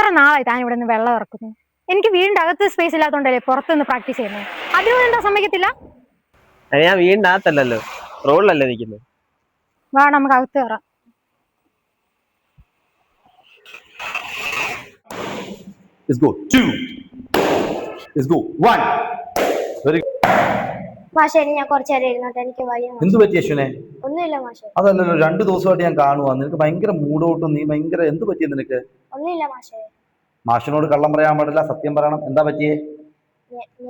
എത്ര നാളായി താൻ ഇവിടെ നിന്ന് വെള്ളം ഇറക്കുന്നു? എനിക്ക് വീടിന്റെ അകത്ത് സ്പേസ് ഇല്ലാത്തതുകൊണ്ടല്ലേ പുറത്തുനിന്ന് പ്രാക്ടീസ് ചെയ്യുന്നത്. അതിനോട് എന്താ സമ്മതിക്കത്തില്ല? ഞാൻ വീടിന്റെ അകത്തല്ലല്ലോ, റോഡിലല്ലേ നിൽക്കുന്നത്. വാ, നമുക്ക് അകത്ത് കയറാം. Let's go. 2. Let's go. 1. Very good. മാഷെ ഞാൻ കുറച്ചേരം ഇരുന്നോട്ടെ, എനിക്ക് വയ്യ. എന്ത് പറ്റി അശ്വിനെ? ഒന്നുമില്ല മാഷെ. അതല്ലല്ലോ, 2 ദിവസമായിട്ട് ഞാൻ കാണുവാ, നിനക്ക് ഭയങ്കര മൂഡൗട്ടും, നീ ഭയങ്കര എന്ത് പറ്റിയ നിനക്ക്? ഒന്നുമില്ല മാഷെ. മാഷിനോട് കള്ളം പറയാൻ പാടില്ല, സത്യം പറയണം. എന്താ പറ്റിയേ?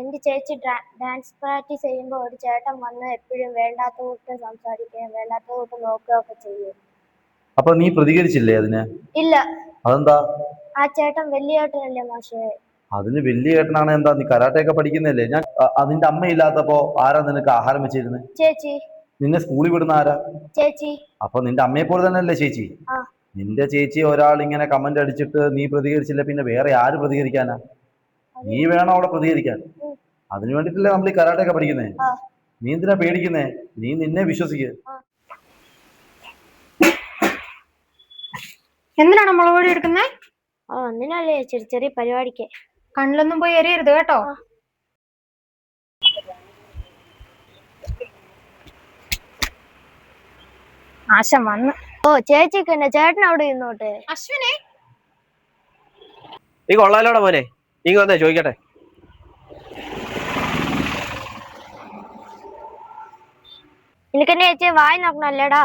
എന്റെ ചേച്ചി ഡാൻസ് പ്രാക്ടീസ് ചെയ്യുമ്പോ ഒരു ചേട്ടൻ വന്ന് എപ്പോഴും വേണ്ടാത്ത കൂട്ട് സംസാരിക്കുകയും വേണ്ടാത്ത കൂട്ട് നോക്കുകയൊക്കെ ചെയ്യും. അപ്പൊ നീ പ്രതികരിച്ചില്ലേ അതിന്? ഇല്ല. അതെന്താ? ആ ചേട്ടൻ വലിയ ചേട്ടനല്ലേ മാഷെ. അതിന് വലിയ ചേട്ടനാണ്. എന്താ, നീ കരാട്ടയൊക്കെ പഠിക്കുന്നല്ലേ? ഞാൻ അതിന്റെ അമ്മയില്ലാത്തപ്പോ ആരാ നിനക്ക് ആഹാരം വെച്ചിരുന്നത്? ചേച്ചി. നിന്നെ സ്കൂളിൽ വിടുന്ന ആരാ? ചേച്ചി. അപ്പൊ നിന്റെ അമ്മയെ പോലെ തന്നെയല്ലേ ചേച്ചി? നിന്റെ ചേച്ചി ഒരാൾ ഇങ്ങനെ കമന്റ് അടിച്ചിട്ട് നീ പ്രതികരിച്ചില്ല, പിന്നെ വേറെ ആര് പ്രതികരിക്കാനാ? നീ വേണം അവിടെ പ്രതികരിക്കാൻ. അതിനു വേണ്ടിട്ടല്ലേ നമ്മൾ ഈ കരാട്ടയൊക്കെ പഠിക്കുന്നേ. നീ എന്തിനാ പേടിക്കുന്നേ? നീ നിന്നെ വിശ്വസിക്കുക. എന്തിനാണ് മുളക് പൊടി എടുക്കുന്നത്? ഒന്നിനല്ലേ, ചെറിയ ചെറിയ പരിപാടിക്ക്. കണ്ണിലൊന്നും പോയി എറിയരുത് കേട്ടോ. ആശം വന്ന്. ഓ ചേച്ചിക്ക് തന്നെ, ചേട്ടൻ അവിടെ ഇരുന്നോട്ടെ. അശ്വിനെ, നീ കൊള്ളാലോടെ മോനെ, നീ വന്നേ ചോദിക്കട്ടെ. എനിക്കെന്നെ ചേച്ചി വായി നോക്കണല്ലേടാ.